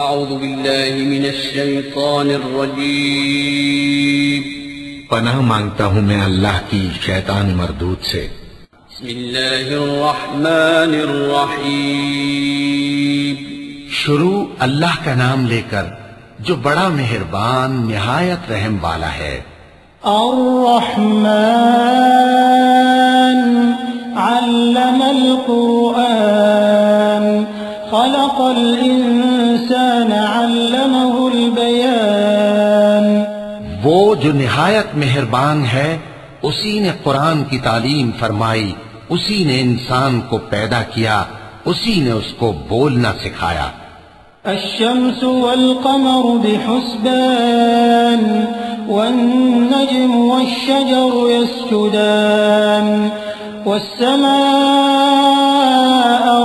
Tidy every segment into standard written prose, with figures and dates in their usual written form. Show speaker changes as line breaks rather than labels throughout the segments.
اعوذ باللہ من الشیطان الرجیم
پناہ مانگتا ہوں میں اللہ کی شیطان مردود سے۔
بسم اللہ الرحمن الرحیم
شروع اللہ کا نام لے کر جو بڑا مہربان نہایت رحم والا ہے۔
الرحمن علم القرآن خلق الانسان علمه البیان۔
وہ جو نہایت مہربان ہے اسی نے قرآن کی تعلیم فرمائی، اسی نے انسان کو پیدا کیا، اسی نے اس کو بولنا سکھایا۔
الشمس والقمر بحسبان والنجم والشجر يسجدان والسماء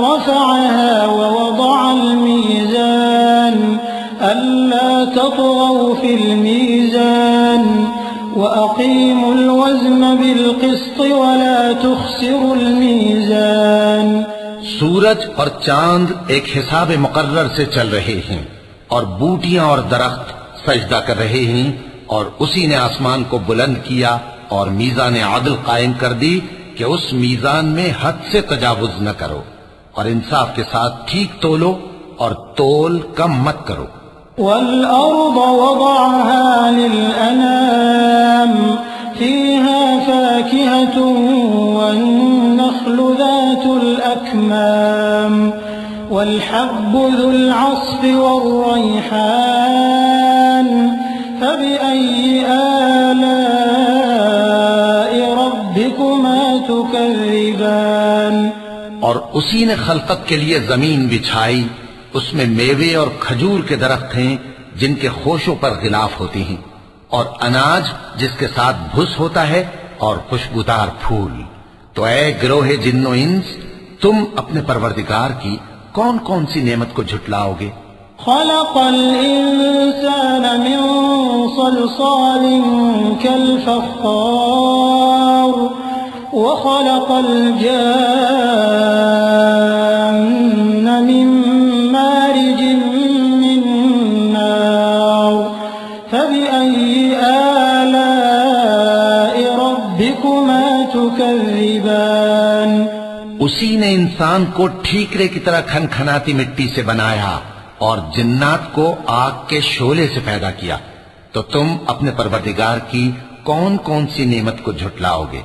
رفعها ووضع الميزان ألا تطغوا في الميزان وأقيموا الوزن بالقسط ولا تخسروا الميزان۔
سورج اور چاند ایک حساب مقرر سے چل رہے ہیں اور بوٹیاں اور درخت سجدہ کر رہے ہیں، اور اسی نے آسمان کو بلند کیا اور میزان عدل قائم کر دی کہ اس میزان میں حد سے تجاوز نہ کرو، اور انصاف کے ساتھ ٹھیک تولو اور تول کم مت کرو۔
والأرض وضعها للأنام فيها فاكهة والنخل ذات الأكمام والحب ذو العصف والريحان فبأي آلاء ربكما تكذبان۔
اور اسی نے خلقت کے لیے زمین بچھائی، اس میں میوے اور کھجور کے درخت ہیں جن کے خوشوں پر غلاف ہوتی ہیں، اور اناج جس کے ساتھ بھس ہوتا ہے، اور خوشبودار پھول۔ تو اے گروہ جن و انس، تم اپنے پروردگار کی کون کون سی نعمت کو جھٹلاؤ گے؟
خلق الإنسان من صلصال كالفخار وخلق الجان من مارج من نار فبأي آلاء ربكما تكذبان۔
اسی نے انسان کو ٹھیکرے کی طرح کھنکھناتی مٹی سے بنایا اور جنات کو آگ کے شعلے سے پیدا کیا، تو تم اپنے پروردگار کی کون کون سی نعمت کو جھٹلاؤ گے؟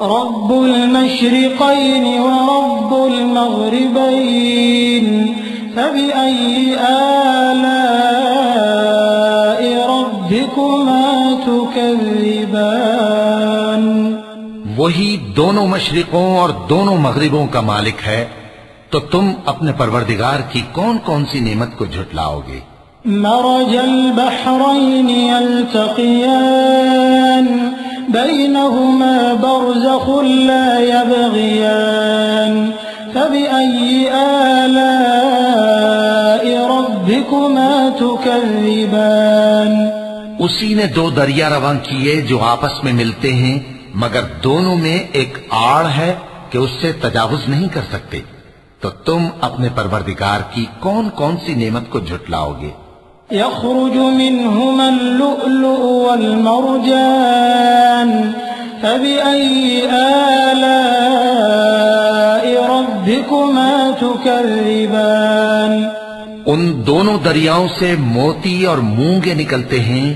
رب المشرقين ورب المغربين فبأي آلاء ربكما تكذبان۔
وہی دونوں مشرقوں اور دونوں مغربوں کا مالک ہے، تو تم اپنے پروردگار کی کون کون سی نعمت کو جھٹلاؤ گے؟
مرج البحرين يلتقيان بينهما برزخ لا يبغيان فبأي آلاء ربكما تكذبان۔
اسی نے دو دریا رواں کیے جو آپس میں ملتے ہیں، مگر دونوں میں ایک آڑ ہے کہ اس سے تجاوز نہیں کر سکتے، تو تم اپنے پروردگار کی کون کون سی نعمت کو جھٹلاؤ گے؟
يخرج منهما اللؤلؤ والمرجان فبأي آلاء ربكما تكذبان۔
ان دونوں دریاؤں سے موتی اور مونگے نکلتے ہیں،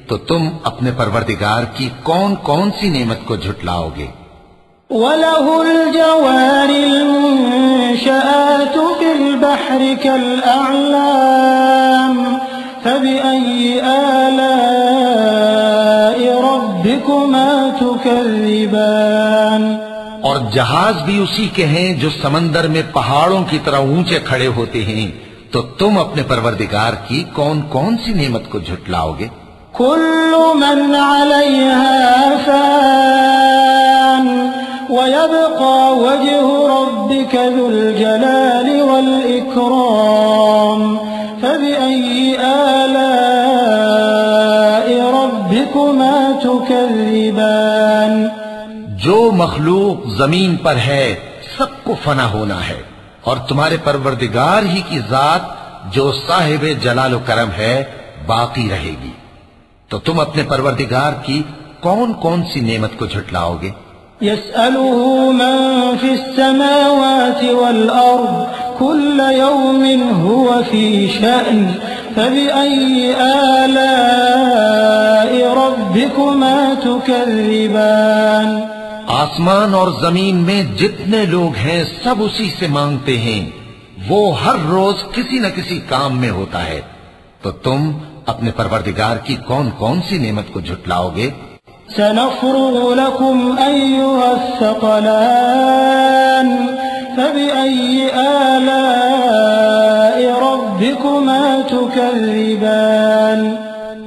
تو تم اپنے پروردگار کی کون کون سی نعمت کو جھٹلاؤ گے؟
وَلَهُ الْجَوَارِ الْمُنشَآتُ فِي الْبَحْرِ كَالْأَعْلَامِ فَبِأَيِّ آلَاءِ رَبِّكُمَا تُكَذِّبَانِ۔
اور جہاز بھی اسی کے ہیں جو سمندر میں پہاڑوں کی طرح اونچے کھڑے ہوتے ہیں، تو تم اپنے پروردگار کی کون کون سی نعمت کو جھٹلاؤ گے؟
كل من عليها فان ويبقى وجه ربك ذو الجلال والإكرام فبأي آلاء ربكما تكذبان۔
جو مخلوق زمین پر ہے سب کو فنا ہونا ہے، اور تمہارے پروردگار ہی کی ذات جو صاحب جلال و کرم ہے باقی رہے گی۔ تو تم اپنے پروردگار کی کون کون سی نعمت کو جھٹلاؤ گے؟
يسأله من في السماوات والأرض كل يوم هو في شأن فبأي آلاء ربكما تكذبان۔
آسمان اور زمین میں جتنے لوگ ہیں سب اسی سے مانگتے ہیں، وہ ہر روز کسی نہ کسی کام میں ہوتا ہے، تو تم اپنے پروردگار کی کون کون سی نعمت کو جھٹلاؤ گے؟
سنفرغ لكم أيها الثقلان فبأي آلاء ربكما تكذبان۔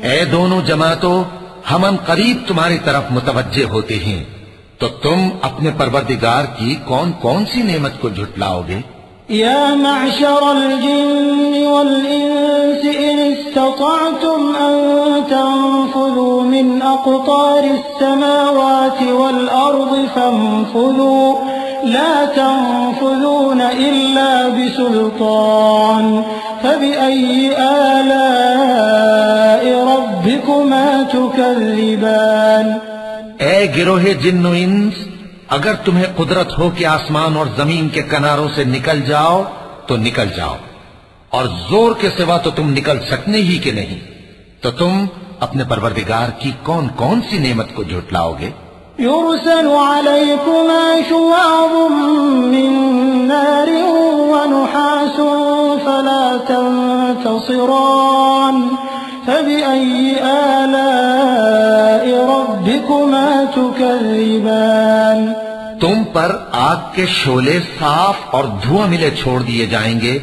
اے دونوں جماعتوں، ہم ان قریب تمہاری طرف متوجہ ہوتے ہیں، تو تم اپنے پروردگار کی کون کون سی نعمت کو جھٹلاؤ گے؟
يا معشر الجن والإنس إن استطعتم أن تنفذوا من أقطار السماوات والأرض فانفذوا لا تنفذون إلا بسلطان فبأي آلاء ربكما تكذبان۔
اے گروہ جن و انس، اگر تمہیں قدرت ہو کہ آسمان اور زمین کے کناروں سے نکل جاؤ تو نکل جاؤ، اور زور کے سوا تو تم نکل سکنے ہی کہ نہیں، تو تم اپنے پروردگار کی کون کون سی نعمت کو جھٹلاؤ گے؟
يرسل عليكما شواظ من نار ونحاس فلا تنتصران فبأي آلاء ربكما تكذبان۔
تم پر آگ کے شعلے صاف اور دھواں ملے چھوڑ دیے جائیں گے،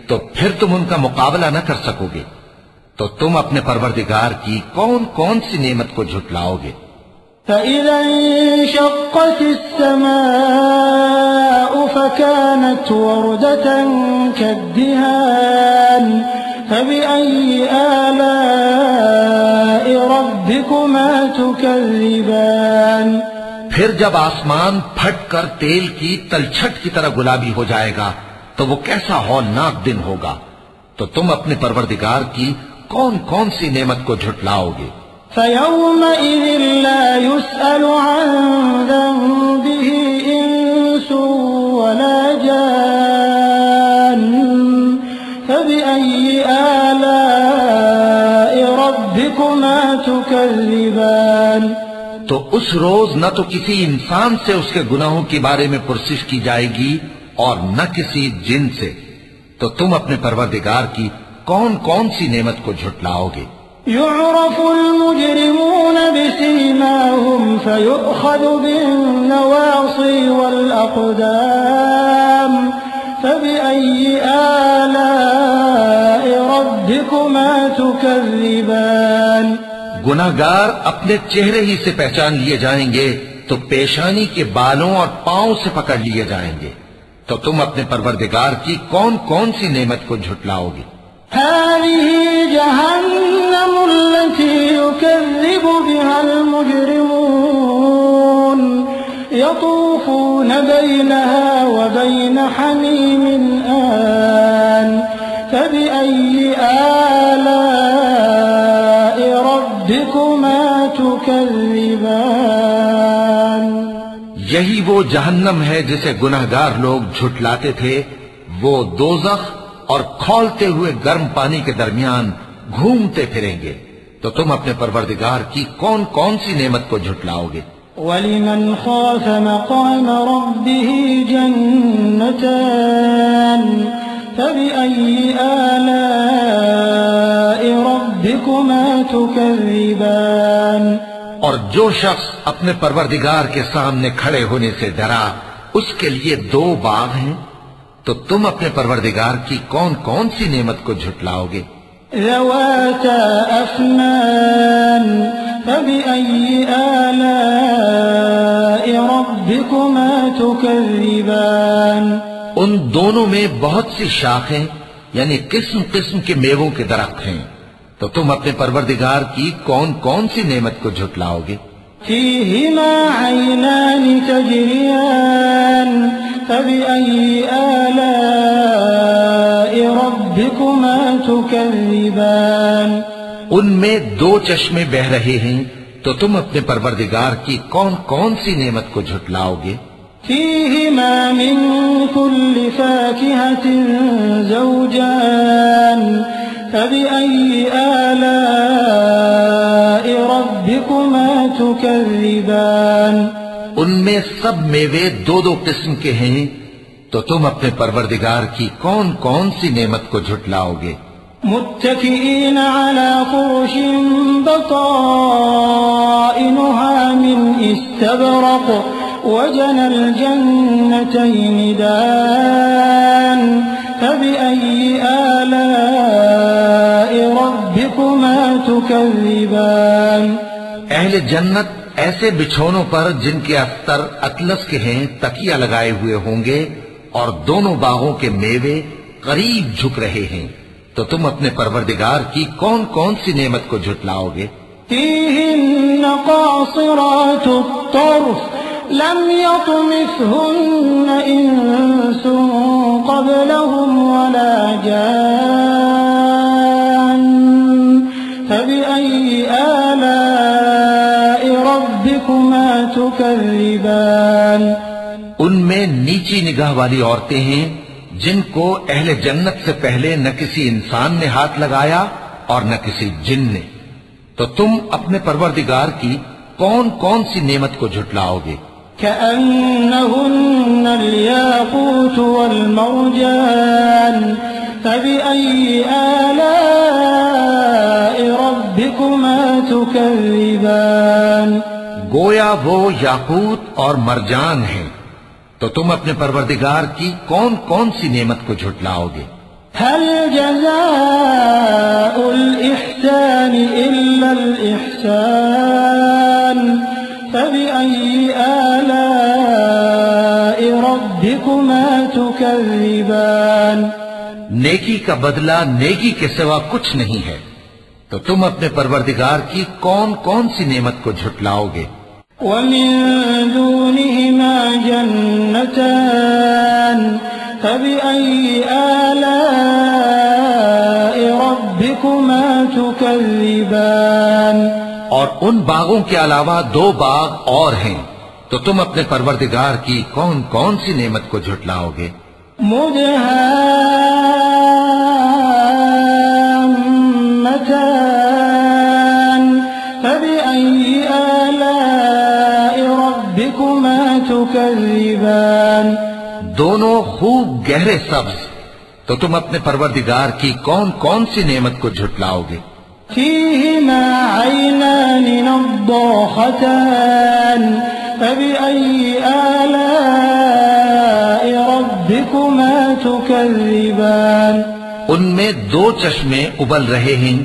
تو پھر تم ان کا مقابلہ نہ کر سکو گے، تو تم اپنے پروردگار کی کون کون سی نعمت کو جھٹلاؤ گے؟
فإذا انشقت السماء فكانت وردة كالدهان فبأي آلاء ربكما تكذبان۔
پھر جب آسمان پھٹ کر تیل کی تلچھٹ کی طرح گلابی ہو جائے گا تو وہ کیسا ہولناک دن ہوگا، تو تم اپنے پروردگار کی کون کون سی نعمت کو جھٹلاؤ گے؟
فيومئذ لا يسأل عن ذنبه إنس ولا جان فبأي آلاء ربكما تكذبان۔
تو اس روز نہ تو کسی انسان سے اس کے گناہوں کے بارے میں پرسش کی جائے گی اور نہ کسی جن سے، تو تم اپنے پروردگار کی کون کون سی نعمت کو جھٹلاؤ گے؟
يعرف المجرمون بسيماهم فيؤخذ بالنواصي والأقدام فبأي آلاء ربكما تكذبان۔
گناہگار اپنے چہرے ہی سے پہچان لیے جائیں گے تو پیشانی کے بالوں اور پاؤں سے پکڑ لیے جائیں گے، تو تم اپنے پروردگار کی کون کون سی نعمت کو جھٹلاؤ گے؟
هذه جهنم التي يكذب بها المجرمون يطوفون بينها وبين حميم آن فبأي آلاء ربكما تكذبان۔
یہی وہ جہنم ہے جسے گناہگار لوگ جھٹلاتے تھے، وہ دوزخ اور کھولتے ہوئے گرم پانی کے درمیان گھومتے پھریں گے، تو تم اپنے پروردگار کی کون کون سی نعمت کو جھٹلاؤ گے؟
وَلِمَنْ خَافَ مَقَامَ رَبِّهِ جَنَّتَانِ فَبِأَيِّ آلَاءِ رَبِّكُمَا تُكَذِّبَانِ۔
اور جو شخص اپنے پروردگار کے سامنے کھڑے ہونے سے ڈرا، اس کے لیے دو باغ ہیں، تو تم اپنے پروردگار کی کون کون سی نعمت کو جھٹلاؤ گے؟
ذواتا افنان فبأي آلاء ربكما تكذبان۔
ان دونوں میں بہت سی شاخیں یعنی قسم قسم کے میووں کے درخت ہیں، تو تم اپنے پروردگار کی کون کون سی نعمت کو جھٹلاؤ گے؟
فيهما عينان تجريان فبأي آلاء ربكما ربكما تكذبان
ان میں دو چشمے بہ رہے ہیں، تو تم اپنے پروردگار کی کون کون سی نعمت کو جھٹلاؤ گے؟
فيهما من كل فاكهة زوجان فبأي آلاء ربكما تكذبان
ان میں سب میوے دو دو قسم کے ہیں، تو تم اپنے پروردگار کی کون کون سی نعمت کو جھٹلاؤ گے؟
متكئين على فرش بطائنها من استبرق وجنى الجنتين دان فبأي آلاء ربكما تكذبان
اہل جنت ایسے بچھونوں پر جن کے استر اطلس کے ہیں تکیہ لگائے ہوئے ہوں گے، اور دونوں باغوں کے میوے قریب جھک رہے ہیں، تو تم اپنے پروردگار کی کون کون سی نعمت کو جھٹلاؤ گے؟
فيهن قاصرات الطرف لم يطمثهن إنس قبلهم ولا جان فبأي آلاء ربكما تكذبان
ان میں نیچی نگاہ والی عورتیں ہیں جن کو اہل جنت سے پہلے نہ کسی انسان نے ہاتھ لگایا اور نہ کسی جن نے، تو تم اپنے پروردگار کی کون کون سی نعمت کو جھٹلاؤ گے؟
كأنهن الياقوت والمرجان فبأي آلاء ربكما تكذبان
گویا وہ یاقوت اور مرجان ہیں، تو تم اپنے پروردگار کی کون کون سی نعمت کو جھٹلاؤ گے؟
هل جزاء الإحسان إلا الإحسان فبأي آلاء ربكما تكذبان
نیکی کا بدلہ نیکی کے سوا کچھ نہیں ہے، تو تم اپنے پروردگار کی کون کون سی نعمت کو جھٹلاؤ گے؟
ومن دونهما جنتان فبأي آلاء ربكما تكذبان
اور ان باغوں کے علاوہ دو باغ اور ہیں، تو تم اپنے پروردگار کی کون کون سی نعمت کو جھٹلاؤ گے؟
مدهامتان فبأي آلاء ربكما تكذبان
دونوں خوب گہرے سبز، تو تم اپنے پروردگار کی کون کون سی نعمت کو جھٹلاؤ گے؟
فيهما عينان نضاختان فبأي آلاء ربكما تكذبان
ان میں دو چشمے ابل رہے ہیں،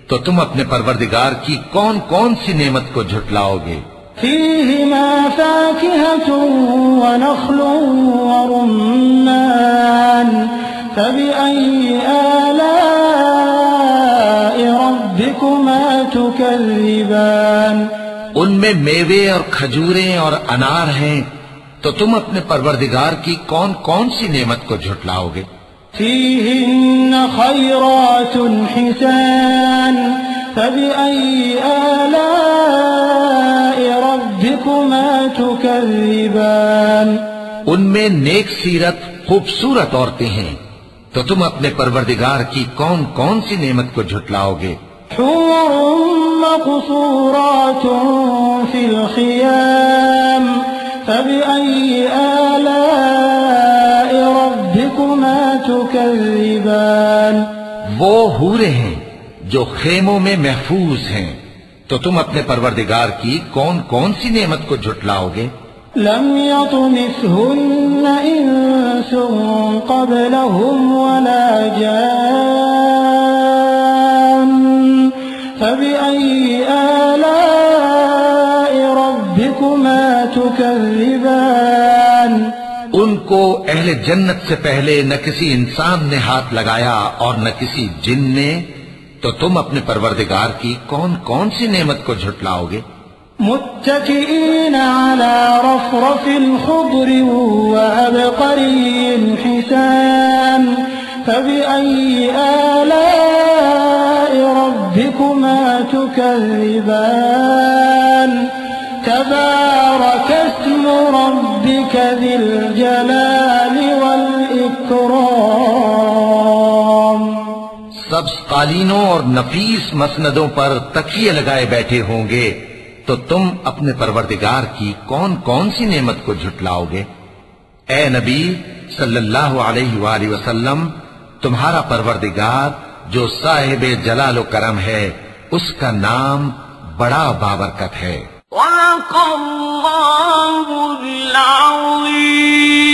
تو تم اپنے پروردگار کی کون کون سی نعمت کو جھٹلاؤ گے؟
فيهما فاكهة ونخل ورمان فبأي آلاء ربكما تكذبان
ان میں میوے اور کھجوریں اور انار ہیں، تو تم اپنے پروردگار کی کون کون سی نعمت کو جھٹلاؤ گے؟
فيهن خيرات حسان فبأي آلاء ربكما تكذبان
ان میں نیک سیرت خوبصورت عورتیں ہیں، تو تم اپنے پروردگار کی کون کون سی نعمت کو جھٹلاؤ گے؟
حور مقصورات في الخيام فبأي آلاء ربكما تكذبان
وہ حوریں ہیں جو خیموں میں محفوظ ہیں، تو تم اپنے پروردگار کی کون کون سی نعمت کو جھٹلاؤ گے؟
لم يطمثهن إنس قبلهم ولا جان فبأي آلاء ربكما تكذبان
ان کو اہل جنت سے پہلے نہ کسی انسان نے ہاتھ لگایا اور نہ کسی جن نے، تو تم اپنے پروردگار کی کون کون سی نعمت کو جھٹلاؤ گے؟
متكئين على رفرف خضر وعبقري حسان فبأي آلاء ربكما تكذبان تبارك اسم ربك ذي الجلال والإكرام.
سبز قالینوں اور نفیس مسندوں پر تکیے لگائے بیٹھے ہوں گے تو تم اپنے پروردگار کی کون کون سی نعمت کو جھٹلاؤ گے؟ اے نبی صلی اللہ علیہ وآلہ وسلم، تمہارا پروردگار جو صاحب جلال و کرم ہے، اس کا نام بڑا بابرکت ہے.
صدق اللہ العظیم.